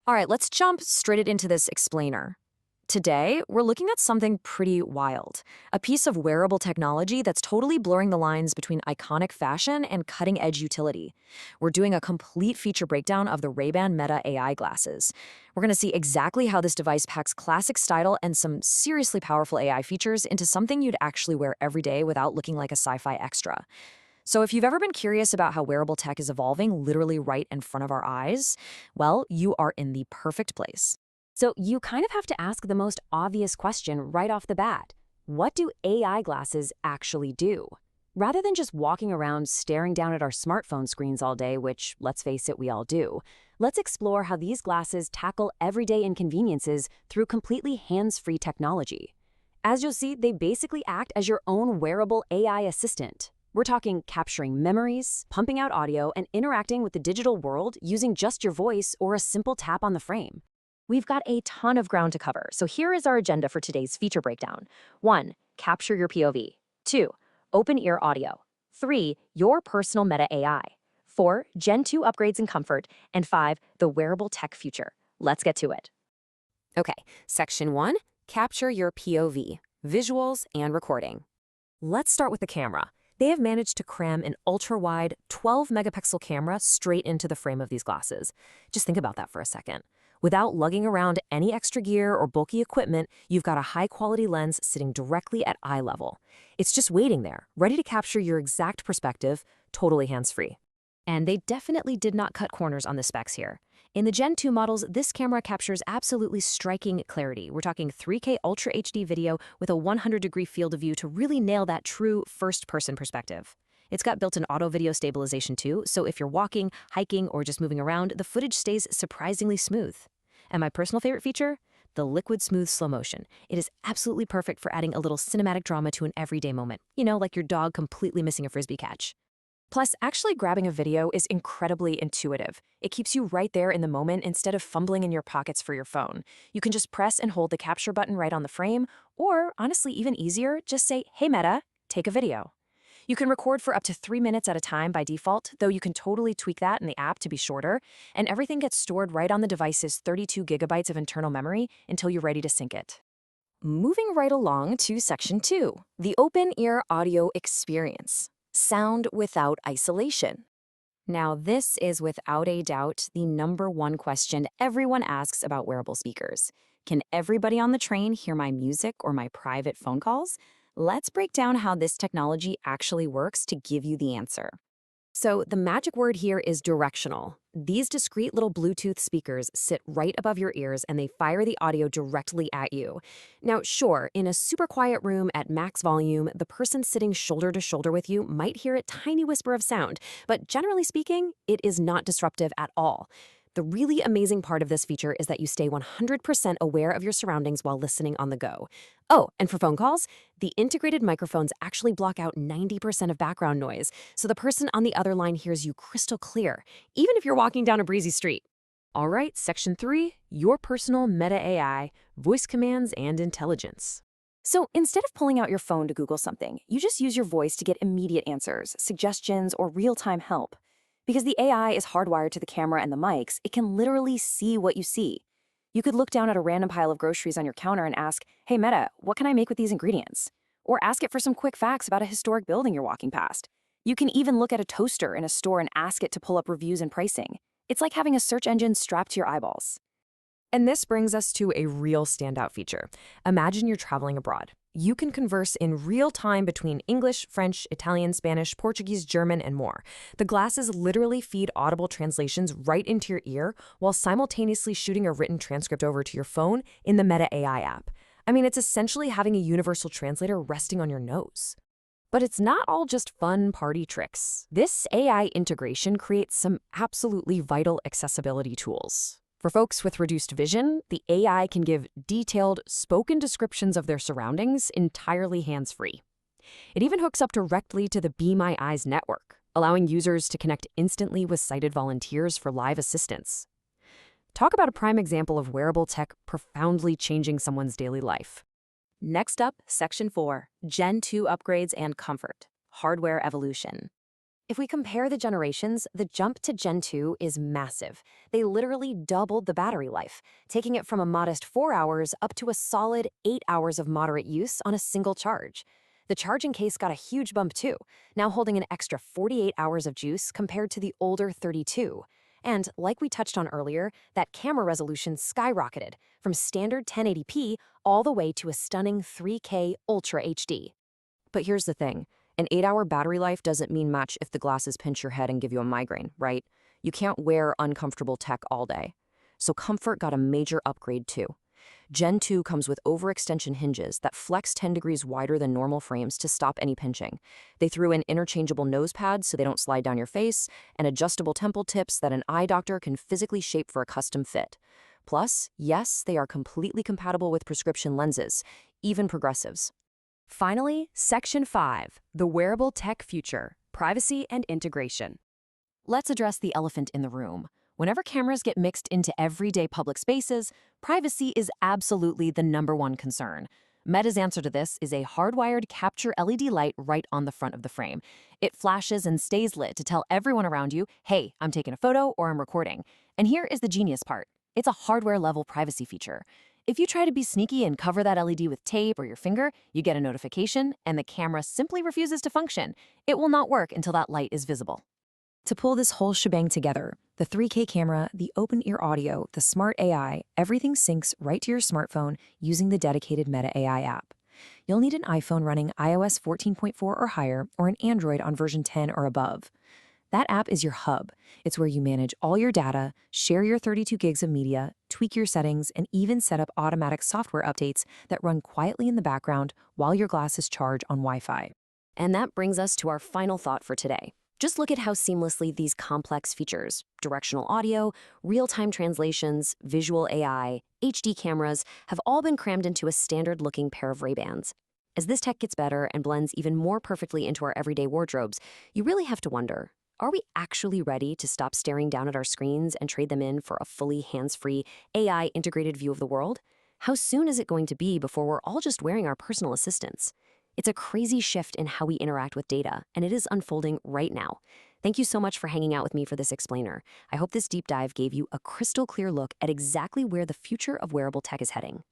All right, let's jump straight into this explainer. Today, we're looking at something pretty wild, a piece of wearable technology that's totally blurring the lines between iconic fashion and cutting-edge utility. We're doing a complete feature breakdown of the Ray-Ban Meta AI glasses. We're going to see exactly how this device packs classic style and some seriously powerful AI features into something you'd actually wear every day without looking like a sci-fi extra. So if you've ever been curious about how wearable tech is evolving literally right in front of our eyes, well, you are in the perfect place. So you kind of have to ask the most obvious question right off the bat. What do AI glasses actually do? Rather than just walking around staring down at our smartphone screens all day, which, let's face it, we all do, let's explore how these glasses tackle everyday inconveniences through completely hands-free technology. As you'll see, they basically act as your own wearable AI assistant. We're talking capturing memories, pumping out audio, and interacting with the digital world using just your voice or a simple tap on the frame. We've got a ton of ground to cover, so here is our agenda for today's feature breakdown. 1. Capture your POV. 2. Open ear audio. 3. Your personal Meta AI. 4. Gen 2 upgrades and comfort. And 5. The wearable tech future. Let's get to it. Okay, Section 1, capture your POV, visuals and recording. Let's start with the camera. They have managed to cram an ultra-wide 12-megapixel camera straight into the frame of these glasses. Just think about that for a second. Without lugging around any extra gear or bulky equipment, you've got a high-quality lens sitting directly at eye level. It's just waiting there, ready to capture your exact perspective, totally hands-free. And they definitely did not cut corners on the specs here. In the Gen 2 models, this camera captures absolutely striking clarity. We're talking 3K Ultra HD video with a 100-degree field of view to really nail that true first-person perspective. It's got built-in auto video stabilization too, so if you're walking, hiking, or just moving around, the footage stays surprisingly smooth. And my personal favorite feature? The liquid smooth slow motion. It is absolutely perfect for adding a little cinematic drama to an everyday moment. You know, like your dog completely missing a frisbee catch. Plus, actually grabbing a video is incredibly intuitive. It keeps you right there in the moment instead of fumbling in your pockets for your phone. You can just press and hold the capture button right on the frame, or honestly, even easier, just say, "Hey Meta, take a video." You can record for up to 3 minutes at a time by default, though you can totally tweak that in the app to be shorter, and everything gets stored right on the device's 32 gigabytes of internal memory until you're ready to sync it. Moving right along to Section 2, the open ear audio experience. Sound without isolation. Now, this is without a doubt the #1 question everyone asks about wearable speakers. Can everybody on the train hear my music or my private phone calls? Let's break down how this technology actually works to give you the answer. So the magic word here is directional. These discrete little Bluetooth speakers sit right above your ears and they fire the audio directly at you. Now, sure, in a super quiet room at max volume, the person sitting shoulder to shoulder with you might hear a tiny whisper of sound, but generally speaking, it is not disruptive at all. The really amazing part of this feature is that you stay 100% aware of your surroundings while listening on the go. Oh, and for phone calls, the integrated microphones actually block out 90% of background noise, so the person on the other line hears you crystal clear, even if you're walking down a breezy street. All right, Section 3, your personal Meta AI, voice commands and intelligence. So instead of pulling out your phone to Google something, you just use your voice to get immediate answers, suggestions, or real-time help. Because the AI is hardwired to the camera and the mics, it can literally see what you see. You could look down at a random pile of groceries on your counter and ask, "Hey Meta, what can I make with these ingredients?" Or ask it for some quick facts about a historic building you're walking past. You can even look at a toaster in a store and ask it to pull up reviews and pricing. It's like having a search engine strapped to your eyeballs. And this brings us to a real standout feature. Imagine you're traveling abroad. You can converse in real time between English, French, Italian, Spanish, Portuguese, German, and more. The glasses literally feed audible translations right into your ear while simultaneously shooting a written transcript over to your phone in the Meta AI app. I mean, it's essentially having a universal translator resting on your nose. But it's not all just fun party tricks. This AI integration creates some absolutely vital accessibility tools. For folks with reduced vision, the AI can give detailed, spoken descriptions of their surroundings entirely hands-free. It even hooks up directly to the Be My Eyes network, allowing users to connect instantly with sighted volunteers for live assistance. Talk about a prime example of wearable tech profoundly changing someone's daily life. Next up, Section 4, Gen 2 upgrades and comfort, hardware evolution. If we compare the generations, the jump to Gen 2 is massive. They literally doubled the battery life, taking it from a modest 4 hours up to a solid 8 hours of moderate use on a single charge. The charging case got a huge bump too, now holding an extra 48 hours of juice compared to the older 32. And like we touched on earlier, that camera resolution skyrocketed from standard 1080p all the way to a stunning 3K Ultra HD. But here's the thing. An 8-hour battery life doesn't mean much if the glasses pinch your head and give you a migraine, right? You can't wear uncomfortable tech all day. So comfort got a major upgrade too. Gen 2 comes with overextension hinges that flex 10 degrees wider than normal frames to stop any pinching. They threw in interchangeable nose pads so they don't slide down your face, and adjustable temple tips that an eye doctor can physically shape for a custom fit. Plus, yes, they are completely compatible with prescription lenses, even progressives. Finally, Section 5, the wearable tech future, privacy and integration. Let's address the elephant in the room. Whenever cameras get mixed into everyday public spaces, privacy is absolutely the #1 concern. Meta's answer to this is a hardwired capture LED light right on the front of the frame. It flashes and stays lit to tell everyone around you, hey, I'm taking a photo or I'm recording. And here is the genius part. It's a hardware-level privacy feature. If you try to be sneaky and cover that LED with tape or your finger, you get a notification and the camera simply refuses to function. It will not work until that light is visible. To pull this whole shebang together, the 3K camera, the open-ear audio, the smart AI, everything syncs right to your smartphone using the dedicated Meta AI app. You'll need an iPhone running iOS 14.4 or higher or an Android on version 10 or above. That app is your hub. It's where you manage all your data, share your 32 gigs of media, tweak your settings, and even set up automatic software updates that run quietly in the background while your glasses charge on Wi-Fi. And that brings us to our final thought for today. Just look at how seamlessly these complex features, directional audio, real-time translations, visual AI, HD cameras, have all been crammed into a standard-looking pair of Ray-Bans. As this tech gets better and blends even more perfectly into our everyday wardrobes, you really have to wonder, are we actually ready to stop staring down at our screens and trade them in for a fully hands-free, AI-integrated view of the world? How soon is it going to be before we're all just wearing our personal assistants? It's a crazy shift in how we interact with data, and it is unfolding right now. Thank you so much for hanging out with me for this explainer. I hope this deep dive gave you a crystal clear look at exactly where the future of wearable tech is heading.